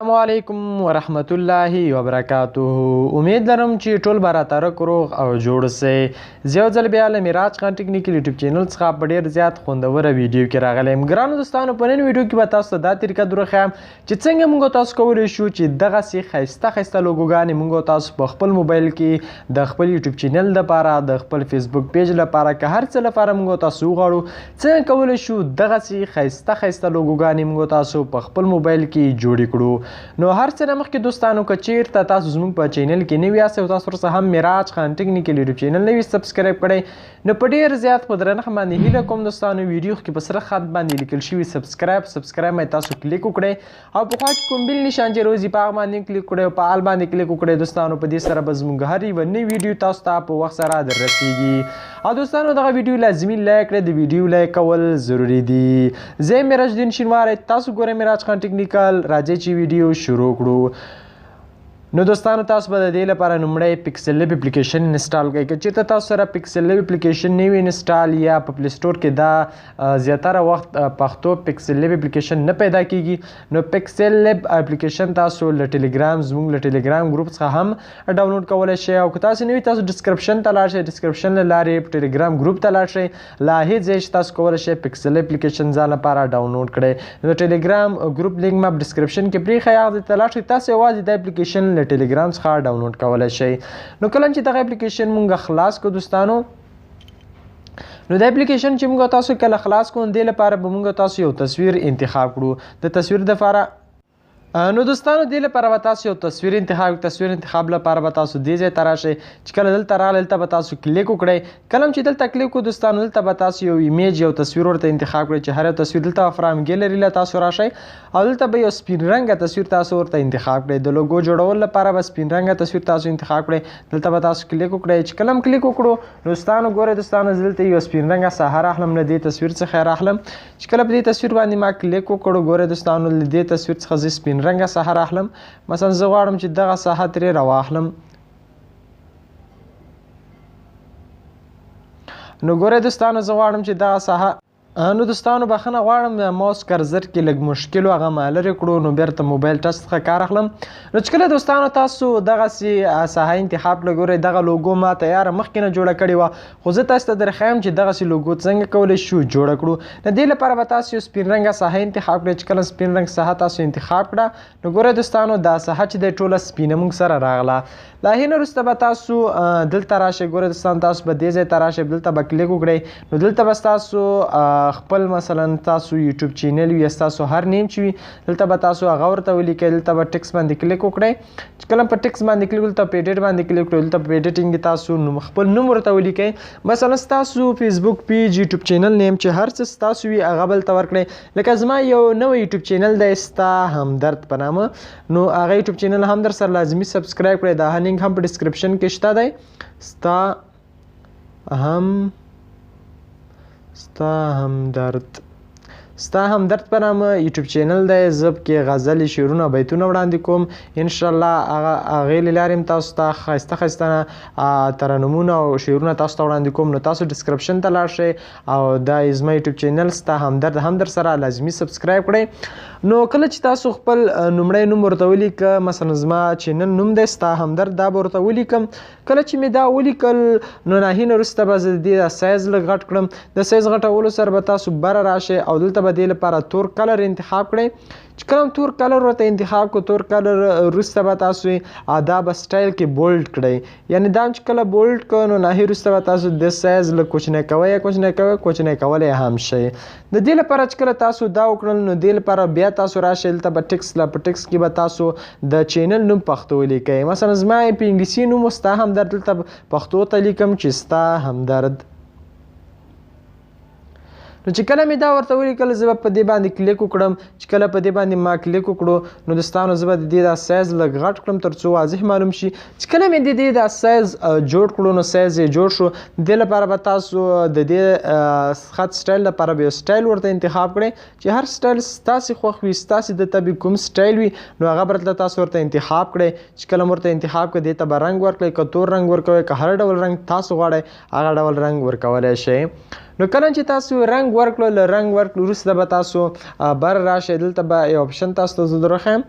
السلام علیکم ورحمت الله وبرکاته. امید لرم چې ټول به راترک روغ او جوړ سئ. زه یو ځل بیا له میراج خان ټیکنیکل یوټیوب چینل څخه په ډېر زیات خوندوره ویډیو کې راغلی یم. ګرانو دوستانو، په نن ویډیو کې به تاسو ته دا طریقه درښیم چې څنګه موږ تاسو کولی شو چې دغسې ښایسته ښایسته لوګوګانې موږ تاسو په خپل موبایل کې د خپل یوټیوب چینل دپاره، د خپل فیسبوک پیج لپاره، که هر څه لپاره موږ تاسو وغواړو څنګه کولی شو دغسې ښایسته ښایسته لوګوګانې موږ تاسو په خپل موبایل کې جوړې کړو. نو هر څه نه مخکې دوستانو، که چیرته تاسو زموږ په چینل کې نوي یاست او تاسو ورسره هم میراج خان ټیکنیکل یوټیوب چینل نه وي سبسکرایب کړی، نو په ډېر زیات په درنښت باندې هیله کوم دوستانو، ویډیو کې په سره خط باندې لیکل شوي سبسکرایب باندې تاسو کلیک وکړئ او په خوا کې کوم بیل نشان چې روزي په هغه باندې کلیک کړئ او په آل باندې کلیک وکړئ. دوستانو په دې سره به زموږ هر یوه نوې ویډیو تاسو ته په وخت سره در رسیږي. او دوستانو دغه ویډیو لازمي لایک کړئ، د ویډیو لایک کول ضروري دي. زه یم میراج الدین شینواری، تاسو ګورئ میراج خان ټیکنیکل. راځئ چې ویډیو شروع کړو. نو دوستانو، تاسو به د دې لپاره لومړی فیکسلاب اپلیکیشن انسټال کړئ. که چېرته تاسو سره فیکسلاب اپلیکیشن نه وي انسټال یا په پلی سټور کې دا زیاتره وخت پښتو فیکسلاب اپلیکیشن نه پیدا کیږي، نو فیکسلاب اپلیکیشن تاسو له ټلیګرام، زموږ له ټلیګرام گروپ څخه هم ډاونلوډ کولی شئ. او که تاسو نه وي، تاسو ډسکرپشن ته لاړ شئ، ډسکرپشن له لارې په ټلیګرام گروپ ته لاړ شئ. له هغې ځایه چې تاسو کولی شئ فیکسلاب اپلیکیشن ځان لپاره ډاونلوډ کړئ. نو ټلیګرام گروپ لینک ما په ډسکرپشن کې پرېښی، هغه ځای ته لاړ شئ. تاسو یوازې دا اپلیکیشن له ټلیګرام څخه ډاونلوډ کولی شئ. نو کله چې دغه اپلیکیشن مونږ خلاص کړو دوستانو، نو د اپلیکیشن چې موږ تاسو کله خلاص کړو، دې لپاره به موږ تاسو یو تصویر انتخاب کړو. د تصویر دپاره نو دوستانو دې لپاره به تاسو یو تصویر انتخاب لپاره به تاسو دې ځای ته راشئ. چې کله دلته راغلی، دلته به تاسو کلیک وکړئ. کله چې دلته کلیک وکړو دوستانو، دلته به تاسو یو ایمیج، یو تصویر ورته انتخاب کړئ. چې هر یو تصویر دلته فرام ګیلري له تاسو راشئ او دلته به یو سپین رنګه تصویر تاسو ورته انتخاب کړئ. د لوګو جوړول لپاره به سپین رنګه تصویر تاسو انتخاب کړئ. دلته به تاسو کلیک وکړئ. چې کله هم کلیک وکړو، دوستانو ګورئ دوستانو، دلته یو سپین رنګه ساحه راخلم، له دې تصویر څخه راخلم. چې کله په دې تصویر باندې ما کلیک وکړو، ګورئ دوستانو، له دې تصویر څخه زه سپین رنګه ساحه راخلم. مثلا زه غواړم چې دغه ساحه ترې راواخلم. نو ګورئ دوستانو، زه غواړم چې دغه ساحه، نو دوستانو بخښنه غواړم، ماوس کرزر کې لږ مشکل و، هغه ما لرې کړو. نو بیرته موبایل ټچ څخه کار اخلم. نو چې کله دوستانو تاسو دغسې ساحه انتخاب کړئ، ګورئ دغه لوګو ما تیاره مخکې نه جوړه کړې وه، خو زه تاسو ته درښیم چې دغسې لوګو څنګه کولی شو جوړه کړو. د دې لپاره به تاسو یو سپین رنګه ساحه انتخاب کړئ. چې کله سپین رنګ ساحه تاسو انتخاب کړه، نو ګورئ دوستانو دا ساحه چې دی ټوله سپینه موږ سره راغله. له هغې نه وروسته به تاسو دلته راشئ. ګورئ دوستانو، تاسو به دې ځای ته راشئ، دلته به کلیک وکړئ. نو دلته به ستاسو خپل مثلا تاسو یوټیوب چینل وي، ستاسو هر نیم چې وي، دلته به تاسو هغه ورته ولیکئ. دلته به ټکس باندې کلیک وکړئ. چې کله په ټکس باندې کلیک وکړئ، په ایډیټ باندې کلیک وکړئ. دلته په ایډیټینګ کې تاسو خپل نوم ورته ولیکئ. مثلا ستاسو فیسبوک پیج، یوټیوب چینل نیم چې هر څه ستاسو وي هغه به دلته ورکړئ. لکه زما یو نوی یوټیوب چینل دی، ستا همدرد په نامه. نو هغه یوټیوب چینل هم در سره لازمي سبسکرایب کړئ. دا لینک هم په ډسکرپشن کې شته دی. ستا همدرد په نامه یوټیوب چینل دی. زه پکې غزلې، شعرونه، بیتونه وړاندې کوم. انشاءالله هغې له لارې هم تاسو ته ښایسته ښایسته ترنمونه او شعرونه تاسو ته وړاندې کوم. نو تاسو ډسکرپشن ته لاړ شئ او دا زما یوټیوب چینل ستا همدرد هم در سره لازمي سبسکرایب کړئ. نو کله چې تاسو خپل لومړی نوم ورته ولیکه، مثلا زما چینل نوم دی ستا همدرد، دا به ورته ولیکم. کله چې مې دا ولیکل، نو ناهي نه وروسته به زه د دې سایز لږ غټ کړم. د سایز غټولو سره به تاسو بره راشئ او دلته به دې لپاره تور کلر انتخاب کړئ. چې کله هم تور کلر ورته انتخاب کړو، تور کلر وروسته به تاسو دا به سټایل کې بولډ کړئ. یعنې دا چې کله بولډ کړو، نو ناهي وروسته به تاسو د سایز لږ کوچنی کولی هم شئ. د دې لپاره چې کله تاسو دا وکړل، نو دې لپاره بیا تاسو راشئ. دلته به ټکس کې به تاسو د چینل نوم پښتو ولیکئ. مثلا زما په انګلیسي نوم ستا همدرد، دلته پښتو ته لیکم چې ستا همدرد. نو چې کله مې دا ورته ولیکل، زه به په دې باندې کلیک وکړم. چې کله په دې باندې ما کلیک وکړو، نو دوستانو زه به د دې دا سایز لږ غټ کړم تر څو واضح معلوم شي. چې کله مې د دې دا سایز جوړ کړو، نو سایز یې جوړ شو. د دې لپاره به تاسو د دې خط سټایل لپاره به یو سټایل ورته انتخاب کړئ. چې هر سټایل ستاسې خوښ وي، ستاسې د طبع کوم سټایل وي، نو هغه به تاسو ورته انتخاب کړئ. چې کله ورته انتخاب کړئ، دې ته به رنګ ورکړئ. که تور رنګ ورکوئ، که هر ډول رنګ تاسو غواړئ هغه ډول رنګ ورکولی شئ. نو کله چې تاسو رنګ ورکړو، له رنګ ورکړو وروسته به تاسو بر راشئ. دلته به یو اپشن تاسو ته زه درښیم.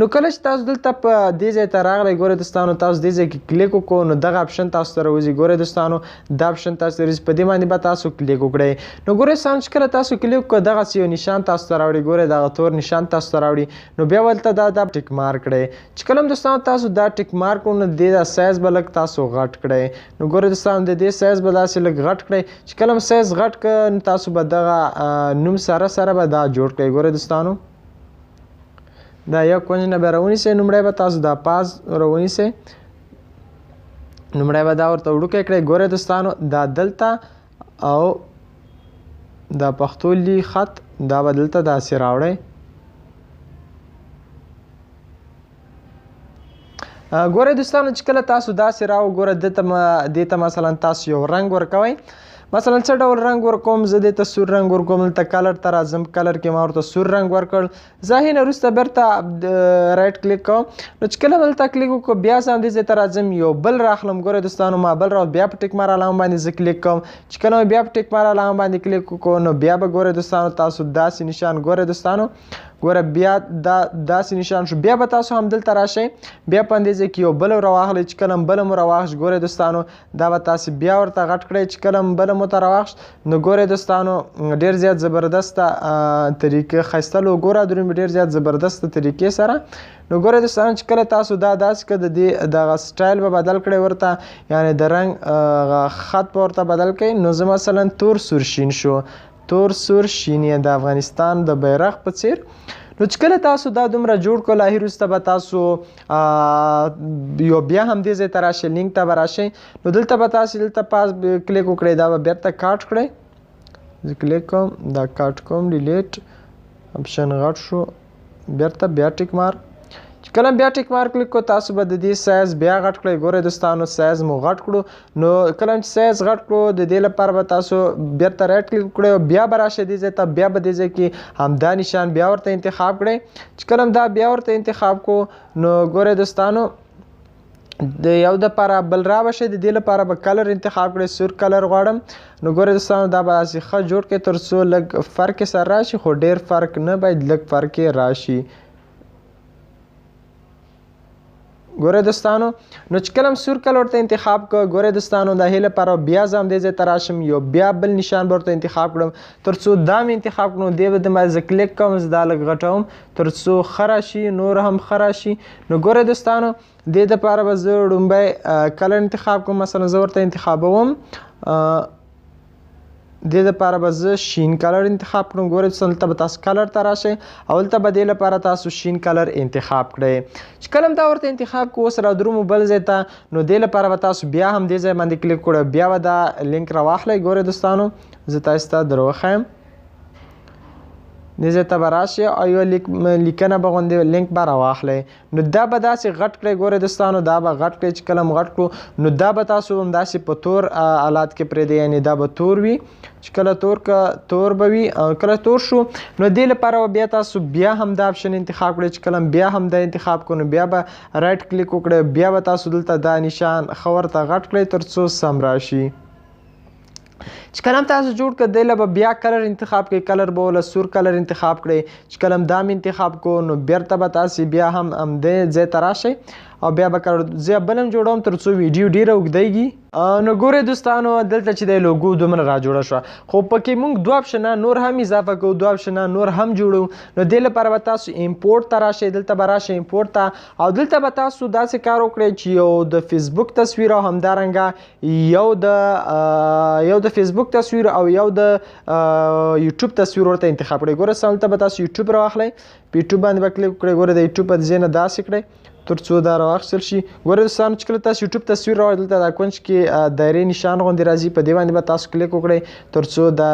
نو کله چې تاسو دلته په دې ځای ته راغلی ګورئ دوستانو تاسو دې ځای کې کلیک وکړو نو دغه اپشن تاسو ته راوځي ګورئ دوستانو دا اپشن تاسو ته راځي په دې باندې به تاسو کلیک وکړئ نو ګورئ دوستانو چې کله تاسو کلیک وکړو دغسې یو نشان تاسو ته راوړي ګورئ دغه تور نشان تاسو ته راوړي نو بیا ولته دا ټیک مارک کړئ چې کله هم دوستانو تاسو دا ټیک مارک کړو نو د سایز به لږ تاسو غټ کړئ نو ګورئ دوستانو د دې سایز به داسې لږ غټ کړئ چې کله هم سایز غټ کړه نو تاسو به دغه نوم سره به دا جوړ کړئ ګورئ دوستانو دا یو کونج نه به راونیسئ نومړی به تاسو دا پاز راونیسئ نومړی به دا ورته وړوکی کړئ ګورئ دوستانو دا دلته او دا پښتو لی خط دا به دلته داسې راوړئ ګورئ دوستانو چې کله تاسو داسې راو ګوره دې ته مثلا تاسو یو رنګ ورکوئ مثلا څه ډول رنګ ورکوم زه دې ته سور رنګ ورکوم دلته کلر ته راځم کلر کې ما ورته سور رنګ ورکړ زه هینه وروسته بیرته رایټ کلیک کوم نو چې کله دلته کلیک وکړو بیا زه همدې ځای ته راځم یو بل راخلم ګورئ دوستانو ما بل راو بیا په ټیک مار علامه باندې زه کلیک کوم چې کله بیا په ټیک مار علامه باندې کلیک وکړو نو بیا به ګورئ دوستانو تاسو داسې نشان ګورئ دوستانو ګوره بیا داسې نشان شو بیا به تاسو هم دلته راشئ بیا په همدې ځای کې یو بل راواخلئ چې کله هم بله مو راواخیست ګورئ دوستانو دا به تاسې بیا ورته غټ کړئ چې کله هم بله مو ته راواخیست نو ګورئ دوستانو ډېر زیات زبردسته طریقې ښایسته لوګو رادرومي ډېر زیات زبردسته طریقې سره نو ګورئ دوستانو چې کله تاسو دا داسې که د دې دغه سټایل به بدل کړئ ورته یعنې د رنګ خط به ورته بدل کړئ نو زه مثلا تور سور شین شو تور سور شین د افغانستان د بیرغ په څیر نو چې کله تاسو دا دومره جوړ کړو لاهیر وروسته به تاسو یو بیا هم دې ځای ته راشئ لینک ته به راشئ نو دلته به تاسو دلته پاس کلیک وکړئ دا به بیرته کاټ کړئ زه کلیک کوم دا کاټ کوم ډیلیټ اپشن غټ شو بیرته بیا ټیک مارک چې کله بیا ټیک مارک کلیک کړو تاسو به د دې سایز بیا غټ کړئ ګورئ دوستانو سایز مو غټ کړو نو کله چې سایز غټ کړو د دې لپاره به تاسو بیرته رایټ کلیک وکړئ او بیا به راشئ دې ځای ته بیا به دې ځای کې همدا نشان بیا ورته انتخاب کړئ چې کله هم دا بیا ورته انتخاب کړو نو ګورئ دوستانو د یو دپاره بل را به شئ د دې لپاره به کلر انتخاب کړئ سور کلر غواړم نو ګورئ دوستانو دا به داسې ښه جوړ کړئ تر څو لږ فرق یې سره راشي خو ډېر فرق نه باید لږ فرق یې راشي ګورئ دوستانو نو چې کله هم سور کلر ورته انتخاب کړه ګورئ دوستانو د هغې لپاره بیا زه همدې ځای ته راشم یو بیا بل نشان به ورته انتخاب کړم تر څو دا مې انتخاب کړم دې به د زه کلیک کوم زه دا لږ غټوم تر څو ښه راشي نور هم ښه راشي نو ګورئ دوستانو دې دپاره به زه لومړی کلر انتخاب کوم مثلا زه ورته انتخابوم دې دپاره به زه شین کلر انتخاب کړم ګورئ دوستانو دلته به تاسو کلر ته راشئ او دلته به دې لپاره تاسو شین کلر انتخاب کړئ چې کله هم دا ورته انتخاب کړو اوس رادرومو بل ځای ته نو دې لپاره به تاسو بیا هم دې ځای باندې کلیک کړئ بیا به دا لینک راواخلئ ګورئ دوستانو زه تاسو ته در وښیم دې ځای ته به راشئ او یوه لیکنه به غوندې لینک به راواخلئ نو دا به داسې غټ کړئ ګورئ دوستانو دا به غټ کړئ چې کله هم غټ کړو نو دا به تاسو همداسې په تور حالات کې پرېږدئ یعنې دا به تور وي چې کله تور به وي او کله تور شو نو دې لپاره به بیا تاسو بیا هم دا اپشن انتخاب کړئ چې کله بیا هم دا انتخاب کړو نو بیا به رایټ کلیک وکړئ بیا به تاسو دلته دا نشان ښه ورته غټ کړئ تر څو سم راشي چې کله هم تاسو جوړ کړئ دی له به بیا کلر انتخاب کړئ کلر به وله سور کلر انتخاب کړئ چې کله هم دا م انتخاب کړو نو بیرته به تاسې بیا هم همدې ځای ته راشئ او بیا به کلر زه بل هم جوړوم تر څو ویډیو ډېره اوږدیږي نو ګورئ دوستانو دلته چې دی لوګو دومره را جوړه شوه خو پکې موږ دوه اپشنه نور هم اضافه کوو دوه اپشنه نور هم جوړو نو دې لپاره به تاسو امپورټ ته راشئ دلته به راشئ امپورټ ته او دلته به تاسو داسې کار وکړئ چې یو د فیسبوک تصویر او همدارنګه یو د فیسبوک تصویر او یو د یوټیوب تصویر ورته انتخاب کړئ ګوره دلته به تاسو یوټیوب راواخلئ په یوټیوب باندې به کلیک وکړئ ګوره د یوټیوب په ځای نه داسې کړئ تر څو دا راواخیستل شي ګورئ دوستانو چې کله تاسو یوټیوب تصویر راوړئ دلته دا کونج کې دایرې نشان غوندې راځي په دې باندې به تاسو کلیک وکړئ تر څو دا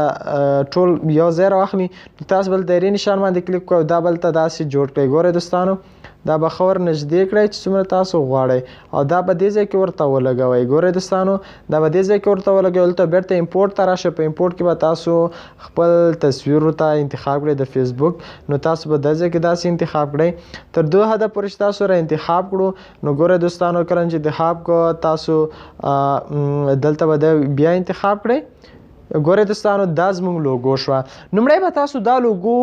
ټول یو ځای راواخلي تاسو بل دایرې نشان باندې کلیک کړئ دا بل ته داسې جوړ کړئ ګورئ دوستانو دا به ښه ور نږدې کړئ چې څومره تاسو غواړئ او دا به دې ځای کې ورته ولګوئ ګورئ دوستانو دا به دې ځای کې ورته ولګوئ دلته بیرته امپورټ ته راشئ په امپورټ کې به تاسو خپل تصویر ورته انتخاب کړئ د فیسبوک نو تاسو به دې ځای کې داسې انتخاب کړئ تر 2 حده پورې چې تاسو را انتخاب کړو نو ګورئ دوستانو کله چې انتخاب کړو تاسو دلته به بیا انتخاب کړئ ګورئ دوستانو دا زموږ لوګو شوه. لومړی به تاسو دا لوګو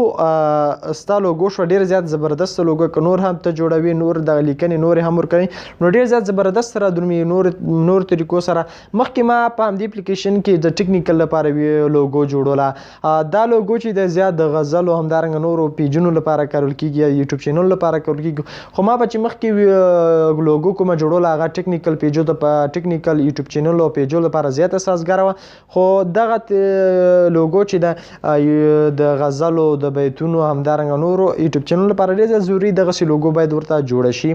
ستا لوګو شوه ډېر زیات زبردست لوګو که نور هم ته جوړوي نور دغه لیکنې نورې هم ورکوي نو ډېر زیات زبردست سره درومي نور طریقو سره. مخکې ما په همدې اپلیکیشن کې د ټیکنیکل لپاره لوګو جوړوله. دا لوګو چې د زیات د غزلو همدارنګه نورو پیجونو لپاره کارول کېږي یا یوټیوب چینل لپاره کارول کېږي. خو ما به چې مخکې لوګو کومه جوړوله هغه ټیکنیکل پیجو ته په ټیکنیکل یوټیوب چینل او پیجو لپاره زیاته سازګاره وه. خو دغه لوګو چې د غزلو د بیتونو همدارنګه نورو یوټیوب چینل لپاره ډېر زیات ضروري دغسې لوګو باید ورته جوړه شي.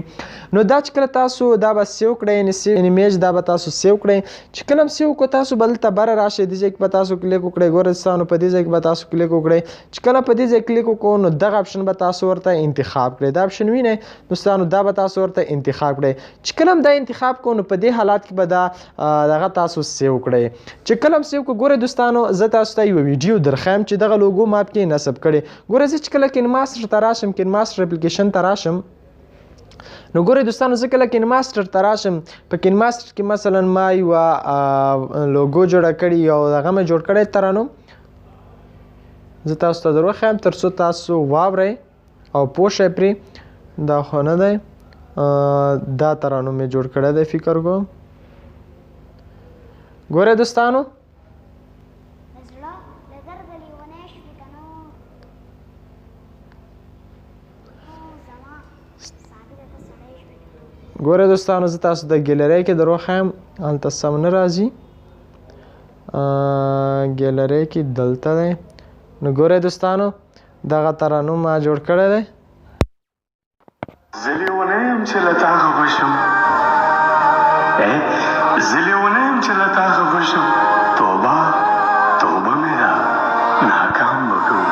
نو دا چې کله تاسو دا به سیو کړئ یعنې امیج دا به تاسو سیو کړئ. چې کله هم سیو کړو تاسو به دلته بره راشئ دې ځای کې به تاسو کلیک وکړئ. ګورئ دوستانو په دې ځای کې به تاسو کلیک وکړئ. چې کله په دې ځای کلیک وکړو نو دغه اپشن به تاسو ورته انتخاب کړئ. دا اپشن وینئ دوستانو دا به تاسو ورته انتخاب کړئ. چې کله هم دا انتخاب کړو نو په دې حالات کې به دا دغه تاسو سیو کړئ. چې کله هم سیو کړو ګورئ دوستانو زه تاسو ته یوه ویډیو درښیم چې دغه لوګو ما پکې نصب کړې. ګورئ زه چې کله کینماستر ته راشم کینماستر اپلیکیشن ته راشم نو ګورئ دوستانو زه کله کینماستر ته راشم په کینماستر کې مثلا ما یوه لوګو جوړه کړې او هغه مې جوړ کړی ترانوم زه تاسو ته در وښیم تر څو تاسو واورئ او پوه شئ پرې. دا خو نه دی دا ترانوم مې جوړ کړی دی فکر کوم. ګورئ دوستانو ګورئ دوستانو زه تاسو د ګیلرۍ کې در وښیم هلته سم نه راځي ګیلرۍ کې دلته دی. نو ګورئ دوستانو دغه ترانوم ما جوړ کړی دی. زه لیونی یم چې له تا خفه شم زه لیونی یم چې له تا خفه شم توبه توبه مې ده ناکام به کوم.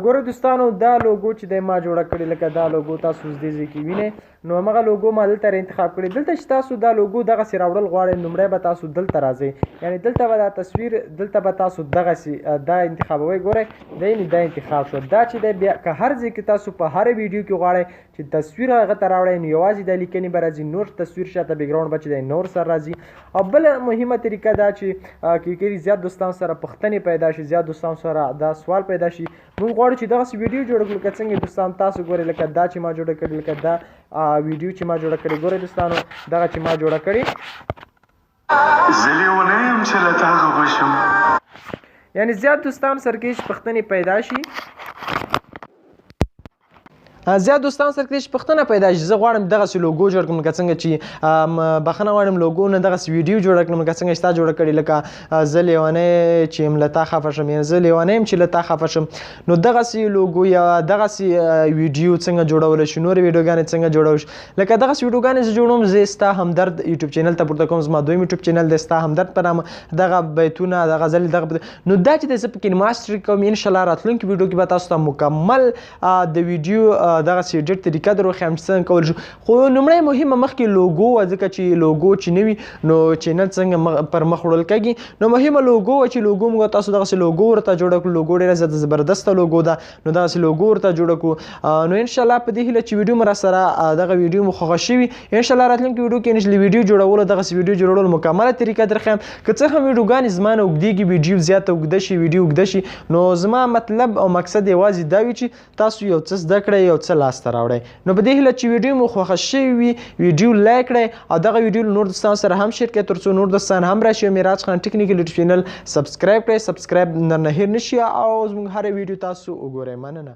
ګورئ دوستانو دا لوګو چې دی ما جوړه کړې لکه دا لوګو تاسو اوس دې ځای کې وینئ نو همغه لوګو ما دلته انتخاب کړی. دلته چې تاسو دا لوګو دغسې راوړل غواړئ لومړی به تاسو دلته راځئ یعنې دلته به دا تصویر دلته به تاسو دغسې دا انتخابوئ. ګورئ دا یعنې دا انتخاب شو. دا چې دی بیا که هر ځای کې تاسو په هره ویډیو کې غواړئ چې تصویر هغه ته راوړئ نو یوازې دا لیکنې به راځي نور تصویر شاته بیکګراونډ به چې دی نور سره راځي. او بله مهمه طریقه دا چې کېږي زیات دوستانو سره پوښتنې پیدا شي زیات دوستانو سره دا سوال پیدا شي موږ غواړو چې دغسې ویډیو جوړه کړو لکه څنګه دوستان تاسو ګورئ لکه دا چې ما جوړه کړې لکه دا ویډیو چې ما جوړه کړې. ګورئ دوستانو دغه چې ما جوړه کړې زه لیونی یم چې له تا خفه شم یعنې زیات دوستانو سره کې پوښتنې پیدا شي زیات دوستانو سره کې پوښتنه پیدا شي زه غواړم دغسې لوګو جوړ کړم لکه څنګه چې بخښنه غواړم لوګو نه دغسې ویډیو جوړه کړم لکه څنګه چې تا جوړه کړې لکه زه لیونی چې یم له تا خفه شم یعنې زه لیونی یم چې له تا خفه شم. نو دغسې لوګو یا دغسې ویډیو څنګه جوړولی شي نورې ویډیوګانې څنګه جوړولی شي لکه دغسې ویډیوګانې زه جوړوم زه ستا همدرد یوټیوب چینل ته پورته کوم زما دویم یوټیوب چینل دی ستا همدرد په نامه دغه بیتونه د غزلې دغه نو دا چې دی زه په کینماستر کوم انشاءالله راتلونکي ویډیو کې به تاسو ته مکمل د ویډیو دغسې ایډیټ طریقه در وښیم چې څنګه کولی شو. خو لومړی مهمه مخکې لوګو وه ځکه چې لوګو چې نه وي نو چینل څنګه پر مخ وړل کېږي نو مهمه لوګو وه چې لوګو موږ تاسو دغسې لوګو ورته جوړه کړو. لوګو ډېره زیاته زبردسته لوګو ده نو دغسې لوګو ورته جوړه کړو. نو انشاءالله په دې هیله چې ویډیو مو راسره دغه ویډیو مو خوښه شوي انشاءالله راتلونکي ویډیو کې ویډیو جوړولو دغسې ویډیو جوړولو مکمله طریقه در ښیم. که څه هم ویډیوګانې زما نه اوږدېږي ویډیو زیاته اوږده شي ویډیو اوږده شي نو زما مطلب او مقصد یوازې دا وي چې تاسو یو څه زده کړئ یو څه لاسته راوړئ. نو په دې هیله چې ویډیو مو خوښه شوې وي ویډیو لایک کړئ او دغه ویډیو نور دوستانو سره هم شیر کړئ تر څو نور دوستان هم راشي. میراج خان ټیکنیکل یوټیوب چینل سبسکرایب کړئ سبسکرایب نه هیر نشي او زموږ هره ویډیو تاسو وګورئ. مننه.